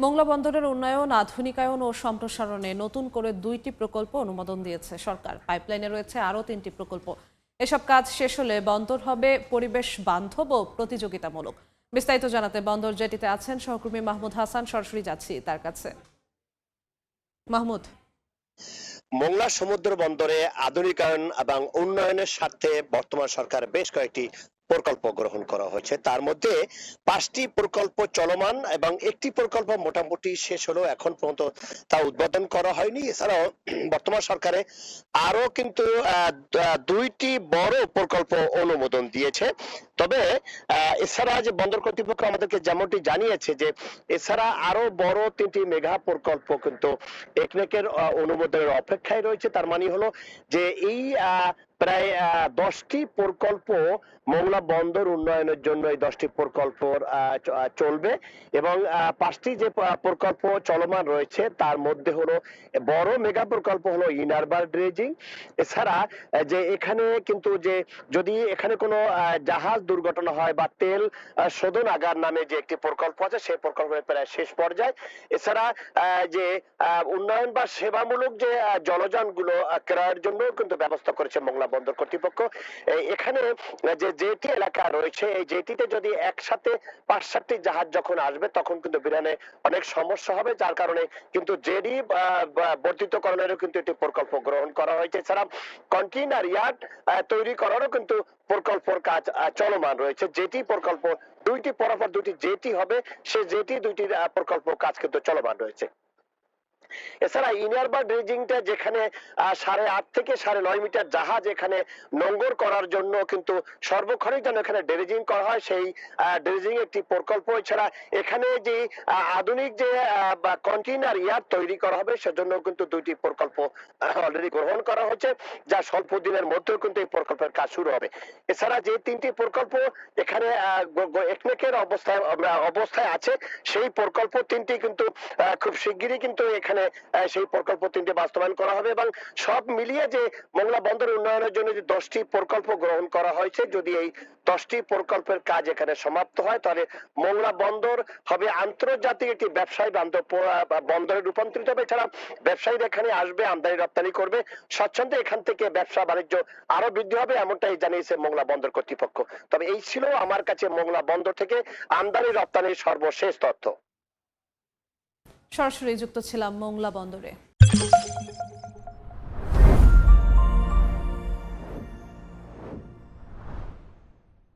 মোংলা বন্দরের উন্নয়ন, আধুনিকায়ন ও সম্প্রসারণে নতুন করে 2টি প্রকল্প অনুমোদন দিয়েছে সরকার। পাইপলাইনে রয়েছে আরও 3টি প্রকল্প। এসব কাজ শেষ হলে বন্দর হবে পরিবেশ বান্ধব ও প্রতিযোগিতামূলক। বিস্তারিত জানাতে বন্দর জেটিতে আছেন সহকর্মী মাহমুদ হাসান। সরাসরি যাচ্ছি তার কাছে। মাহমুদ। মোংলা সমুদ্র বন্দরে আধুনিকায়ন এবং উন্নয়নের স্বার্থে বর্তমান সরকার বেশ কয়েকটি প্রকল্প গ্রহণ করা হয়েছে। তার মধ্যে 5টি প্রকল্প চলমান এবং একটি প্রকল্প মোটামুটি শেষ হলো, এখন পর্যন্ত তা উদ্বোধন করা হয়নি। এছাড়াও বর্তমান সরকারে আরো কিন্তু 2টি বড় প্রকল্প অনুমোদন দিয়েছে। তবে এছাড়া যে বন্দর কর্তৃপক্ষ আমাদেরকে যেমনটি জানিয়েছে যে এছাড়া আরো বড় 3টি মেগা প্রকল্প কিন্তু একনেকের অনুমোদনের অপেক্ষায় রয়েছে। তার মানে হলো যে এই প্রায় 10টি প্রকল্প মোংলা বন্দর উন্নয়নের জন্য এই 10টি প্রকল্প চলবে এবং 5টি যে প্রকল্প চলমান রয়েছে তার মধ্যে হলো বড় মেগা প্রকল্প হলো ইনারবার ড্রেজিং। এছাড়া যে এখানে কিন্তু যে যদি এখানে কোনো জাহাজ দুর্ঘটনা হয় বা তেল শোধনাগার নামে যে একটি প্রকল্প আছে সেই প্রকল্পের প্রায় শেষ পর্যায়ে। এছাড়া যে উন্নয়ন বা সেবামূলক যে জলযানগুলো ক্রয়ের জন্য কিন্তু ব্যবস্থা করেছে মোংলা বন্দর কর্তৃপক্ষ। এখানে যে জেটি এলাকা রয়েছে এই জেটিতে যদি একসাথে 5-7টি জাহাজ যখন আসবে তখন কিন্তু বিরানে অনেক সমস্যা হবে, যার কারণে কিন্তু জেডি বর্ধিতকরণেরও কিন্তু একটি প্রকল্প গ্রহণ করা হয়েছে। এছাড়া কন্টেইনার ইয়ার্ড তৈরি করারও কিন্তু প্রকল্পের কাজ চলমান রয়েছে। জেটি প্রকল্প 2টি পরপর 2টি জেটি হবে, সেই জেটি 2টির প্রকল্প কাজ কিন্তু চলমান রয়েছে। এছাড়া ইনারবার ড্রেজিংটা যেখানে 8.5 থেকে 9.5 মিটার জাহাজ এখানে নোঙ্গর করার জন্য কিন্তু সর্বক্ষণিক যেন এখানে ড্রেজিং করা হয়, সেই ড্রেজিং একটি প্রকল্প। এছাড়া এখানে যে আধুনিক যে কন্টেইনার ইয়ার্ড তৈরি করা হবে সেজন্য কিন্তু 2টি প্রকল্প অলরেডি গ্রহণ করা হয়েছে, যা স্বল্প দিনের মধ্যেও কিন্তু এই প্রকল্পের কাজ শুরু হবে। এছাড়া যে 3টি প্রকল্প এখানে একনেকের অবস্থায় আছে সেই প্রকল্প 3টি কিন্তু খুব শিগগিরই কিন্তু এখানে সেই প্রকল্প 3টি বাস্তবায়ন করা হবে এবং সব মিলিয়ে যে মোংলা বন্দর উন্নয়নের জন্য যে 10টি প্রকল্প গ্রহণ করা হয়েছে, যদি এই 10টি প্রকল্পের কাজ এখানে সমাপ্ত হয় তাহলে মোংলা বন্দর হবে আন্তর্জাতিক একটি ব্যবসায়ী বান্ধব বন্দরে রূপান্তরিত হবে। এছাড়া ব্যবসায়ীরা এখানে আসবে, আমদানি রপ্তানি করবে, স্বচ্ছন্দে এখান থেকে ব্যবসা বাণিজ্য আরো বৃদ্ধি হবে, এমনটাই জানিয়েছে মোংলা বন্দর কর্তৃপক্ষ। তবে এই ছিল আমার কাছে মোংলা বন্দর থেকে আমদানি রপ্তানির সর্বশেষ তথ্য। সরাসরি যুক্ত ছিলাম মোংলা বন্দরে।